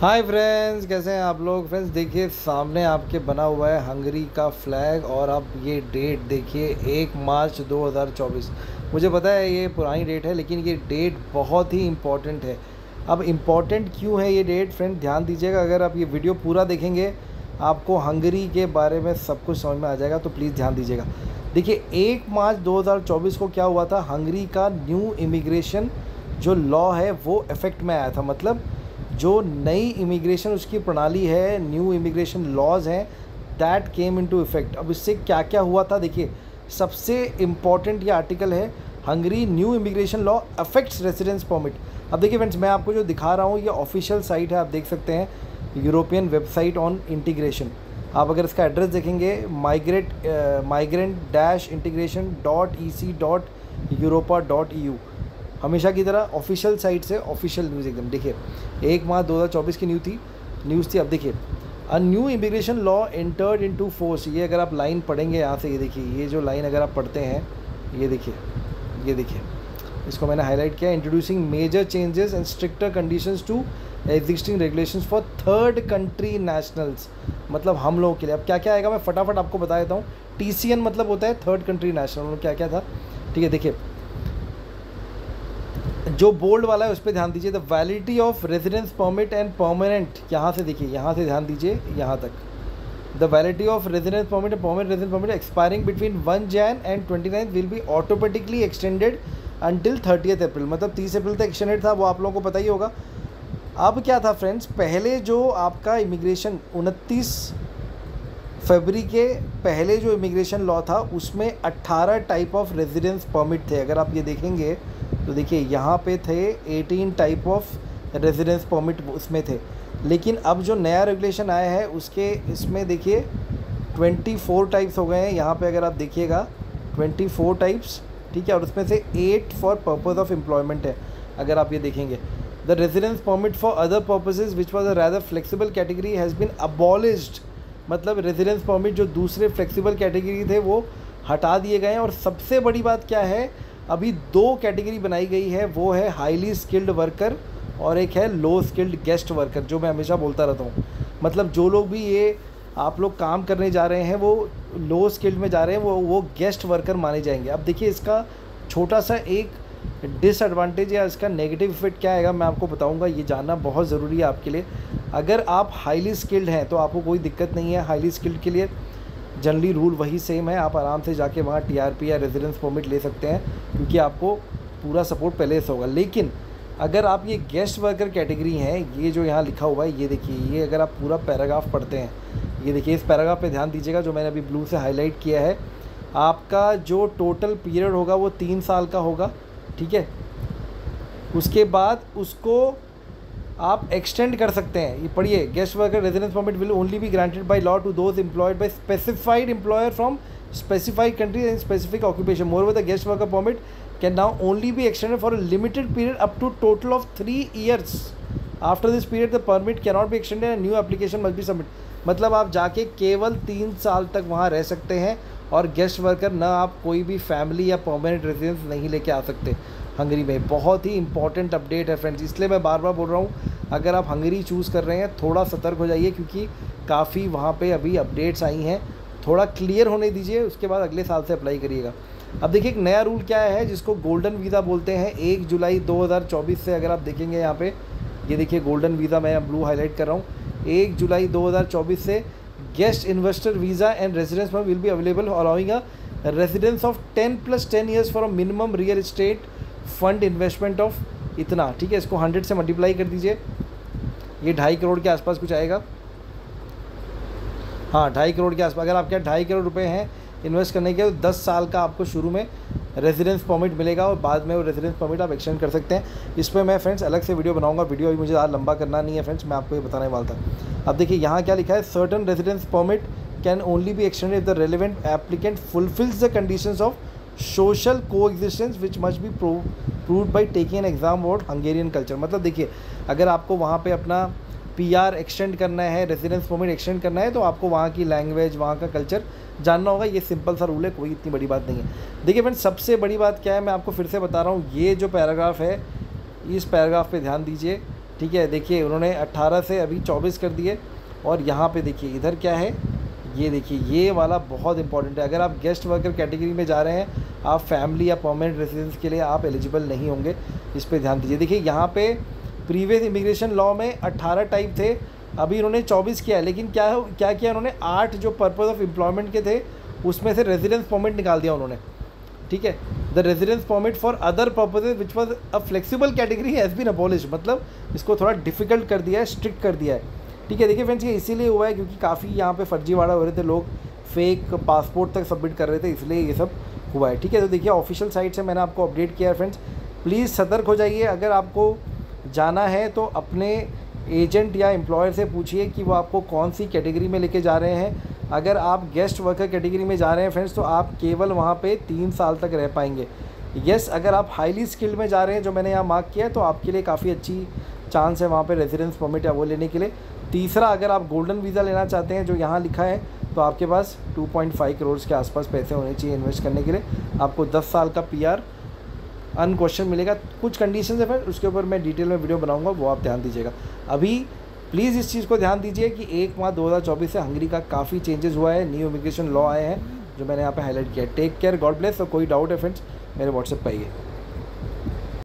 Hi friends, कैसे हैं आप लोग। फ्रेंड्स देखिए, सामने आपके बना हुआ है हंगरी का फ्लैग और अब ये डेट देखिए 1 मार्च 2024। मुझे पता है ये पुरानी डेट है, लेकिन ये डेट बहुत ही इम्पॉर्टेंट है। अब इम्पॉर्टेंट क्यों है ये डेट, फ्रेंड ध्यान दीजिएगा। अगर आप ये वीडियो पूरा देखेंगे आपको हंगरी के बारे में सब कुछ समझ में आ जाएगा, तो प्लीज़ ध्यान दीजिएगा। देखिए 1 मार्च 2024 को क्या हुआ था, हंगरी का न्यू इमिग्रेशन जो लॉ है वो इफ़ेक्ट में आया था। मतलब जो नई इमिग्रेशन उसकी प्रणाली है, न्यू इमिग्रेशन लॉज हैं, दैट केम इनटू इफेक्ट। अब इससे क्या क्या हुआ था, देखिए सबसे इम्पॉर्टेंट ये आर्टिकल है, Hungary new immigration law affects residence permit. अब देखिए फ्रेंड्स, मैं आपको जो दिखा रहा हूँ ये ऑफिशियल साइट है, आप देख सकते हैं, यूरोपियन वेबसाइट ऑन इंटीग्रेशन। आप अगर इसका एड्रेस देखेंगे migrant-integration.ec.europa.eu, हमेशा की तरह ऑफिशियल साइट से ऑफिशियल न्यूज़ एकदम। देखिए 1 मार्च 2024 की न्यूज़ थी। अब देखिए a new immigration law entered into force. ये अगर आप लाइन पढ़ेंगे यहाँ से, ये देखिए, ये जो लाइन अगर आप पढ़ते हैं, ये देखिए इसको मैंने हाईलाइट किया। Introducing major changes and stricter conditions to existing regulations for third country nationals. मतलब हम लोगों के लिए अब क्या क्या आएगा मैं फटाफट आपको बता देता हूँ। TCN मतलब होता है थर्ड कंट्री नेशनल, क्या क्या था, ठीक है। देखिए जो बोल्ड वाला है उस पर ध्यान दीजिए। The validity of residence permit and permanent, यहाँ से देखिए, यहाँ से ध्यान दीजिए यहाँ तक। The validity of residence permit and permanent residence permit expiring between 1 Jain and 29 will be automatically extended until 30 अप्रैल। मतलब 30 अप्रैल तक एक्सटेंडेड था, वो आप लोगों को पता ही होगा। अब क्या था फ्रेंड्स, पहले जो आपका इमिग्रेशन 29 फरवरी के पहले जो इमिग्रेशन लॉ था उसमें 18 टाइप ऑफ रेजिडेंस परमिट थे। अगर आप ये देखेंगे तो देखिए यहाँ पे थे 18 टाइप ऑफ रेजिडेंस परमिट उसमें थे। लेकिन अब जो नया रेगुलेशन आया है उसके इसमें देखिए 24 टाइप्स हो गए हैं। यहाँ पे अगर आप देखिएगा 24 टाइप्स, ठीक है, और उसमें से 8 फॉर पर्पज़ ऑफ एम्प्लॉयमेंट है। अगर आप ये देखेंगे, the residence permit for other purposes which was a rather flexible category has been abolished. मतलब रेजिडेंस परमिट जो दूसरे फ्लेक्सिबल कैटेगरी थे वो हटा दिए गए हैं। और सबसे बड़ी बात क्या है, अभी 2 कैटेगरी बनाई गई है, वो है हाईली स्किल्ड वर्कर और एक है लो स्किल्ड गेस्ट वर्कर, जो मैं हमेशा बोलता रहता हूँ। मतलब जो लोग भी ये आप लोग काम करने जा रहे हैं वो लो स्किल्ड में जा रहे हैं, वो गेस्ट वर्कर माने जाएंगे। अब देखिए इसका छोटा सा एक डिसएडवांटेज या इसका नेगेटिव इफेक्ट क्या आएगा मैं आपको बताऊंगा, ये जानना बहुत ज़रूरी है आपके लिए। अगर आप हाईली स्किल्ड हैं तो आपको कोई दिक्कत नहीं है। हाईली स्किल्ड के लिए जनरली रूल वही सेम है, आप आराम से जाके वहाँ TRP या रेजिडेंस परमिट ले सकते हैं, क्योंकि आपको पूरा सपोर्ट पहले से होगा। लेकिन अगर आप ये गेस्ट वर्कर कैटेगरी हैं, ये जो यहाँ लिखा हुआ है, ये देखिए, ये अगर आप पूरा पैराग्राफ पढ़ते हैं, ये देखिए, इस पैराग्राफ पे ध्यान दीजिएगा जो मैंने अभी ब्लू से हाईलाइट किया है। आपका जो टोटल पीरियड होगा वो 3 साल का होगा, ठीक है। उसके बाद उसको आप एक्सटेंड कर सकते हैं। ये पढ़िए, guest worker residence permit will only be granted by law to those employed by specified employer from specified country and specific occupation. Moreover the guest worker permit can now only be extended for a limited period up to total of 3 years। After this period the permit can not be extended and new application must be submit. मतलब आप जाके केवल 3 साल तक वहाँ रह सकते हैं और गेस्ट वर्कर ना, आप कोई भी फैमिली या परमानेंट रेजिडेंस नहीं लेके आ सकते हंगरी में। बहुत ही इंपॉर्टेंट अपडेट है फ्रेंड्स, इसलिए मैं बार बार बोल रहा हूँ, अगर आप हंगरी चूज़ कर रहे हैं थोड़ा सतर्क हो जाइए, क्योंकि काफ़ी वहाँ पे अभी अपडेट्स आई हैं। थोड़ा क्लियर होने दीजिए, उसके बाद अगले साल से अप्लाई करिएगा। अब देखिए एक नया रूल क्या है जिसको गोल्डन वीज़ा बोलते हैं। 1 जुलाई 2024 से अगर आप देखेंगे यहाँ पे, ये देखिए गोल्डन वीज़ा मैं ब्लू हाईलाइट कर रहा हूँ। 1 जुलाई 2024 से guest investor visa and residence permit will be available allowing a residence of 10 + 10 years for a minimum real estate fund investment of इतना, ठीक है। इसको 100 से मल्टीप्लाई कर दीजिए, ये 2.5 करोड़ के आसपास कुछ आएगा। हाँ, 2.5 करोड़ के आसपास। अगर आपके 2.5 करोड़ रुपए हैं इन्वेस्ट करने के, तो 10 साल का आपको शुरू में रेजिडेंस परमिट मिलेगा और बाद में वो रेजिडेंस परमिट आप एक्सटेंड कर सकते हैं। इस पर मैं फ्रेंड्स अलग से वीडियो बनाऊंगा। वीडियो अभी मुझे ज़्यादा लंबा करना नहीं है फ्रेंड्स, मैं आपको ये बताने वाला था। अब देखिए यहाँ क्या लिखा है, certain residence permit can only be extended if the relevant applicant fulfils the conditions of social coexistence which must be proved by taking an exam about Hungarian culture. मतलब देखिए, अगर आपको वहाँ पे अपना PR एक्सटेंड करना है, residence permit extend करना है, तो आपको वहाँ की लैंग्वेज, वहाँ का कल्चर जानना होगा। ये सिंपल सा रूल है, कोई इतनी बड़ी बात नहीं है। देखिए फ्रेंड्स, सबसे बड़ी बात क्या है मैं आपको फिर से बता रहा हूँ, ये जो पैराग्राफ है, इस पैराग्राफ पे ध्यान दीजिए। ठीक है, देखिए उन्होंने 18 से अभी 24 कर दिए। और यहाँ पे देखिए इधर क्या है, ये देखिए ये वाला बहुत इंपॉर्टेंट है। अगर आप गेस्ट वर्कर कैटेगरी में जा रहे हैं, आप फैमिली या परमानेंट रेसिडेंस के लिए आप एलिजिबल नहीं होंगे, इस पे ध्यान दीजिए। देखिए यहाँ पे प्रीवियस इमिग्रेशन लॉ में 18 टाइप थे, अभी इन्होंने 24 किया है। लेकिन क्या किया इन्होंने, 8 जो पर्पज़ ऑफ एम्प्लॉयमेंट के थे उसमें से रेजिडेंस परमिट निकाल दिया उन्होंने। ठीक है, the residence permit for other purposes which was a flexible category has been abolish, मतलब इसको थोड़ा डिफिकल्ट कर दिया है, स्ट्रिक्ट कर दिया है। ठीक है, देखिए फ्रेंड्स ये इसीलिए हुआ है क्योंकि काफ़ी यहाँ पे फर्जीवाड़ा हो रहे थे, लोग फेक पासपोर्ट तक सबमिट कर रहे थे, इसलिए ये सब हुआ है। ठीक है, तो देखिए ऑफिशियल साइट से मैंने आपको अपडेट किया है फ्रेंड्स, प्लीज़ सतर्क हो जाइए। अगर आपको जाना है तो अपने एजेंट या एम्प्लॉयर से पूछिए कि वो आपको कौन सी कैटेगरी में लेके जा रहे हैं। अगर आप गेस्ट वर्कर कैटेगरी में जा रहे हैं फ्रेंड्स, तो आप केवल वहाँ पे 3 साल तक रह पाएंगे। यस, अगर आप हाईली स्किल्ड में जा रहे हैं, जो मैंने यहाँ मार्क किया है, तो आपके लिए काफ़ी अच्छी चांस है वहाँ पे रेजिडेंस परमिट या वो लेने के लिए। तीसरा, अगर आप गोल्डन वीज़ा लेना चाहते हैं जो यहाँ लिखा है, तो आपके पास 2.5 करोड़ के आसपास पैसे होने चाहिए इन्वेस्ट करने के लिए। आपको 10 साल का PR अनक्वेश्चन मिलेगा। कुछ कंडीशन है फिर उसके ऊपर मैं डिटेल में वीडियो बनाऊंगा, वो आप ध्यान दीजिएगा। अभी प्लीज़ इस चीज़ को ध्यान दीजिए कि 1 मार्च 2024 से हंगरी का काफ़ी चेंजेस हुआ है, न्यू इमिग्रेशन लॉ आए हैं जो मैंने यहाँ पे हाईलाइट किया है। Take care, god bless. और कोई डाउट है फ्रेंड्स मेरे व्हाट्सएप पर आइए।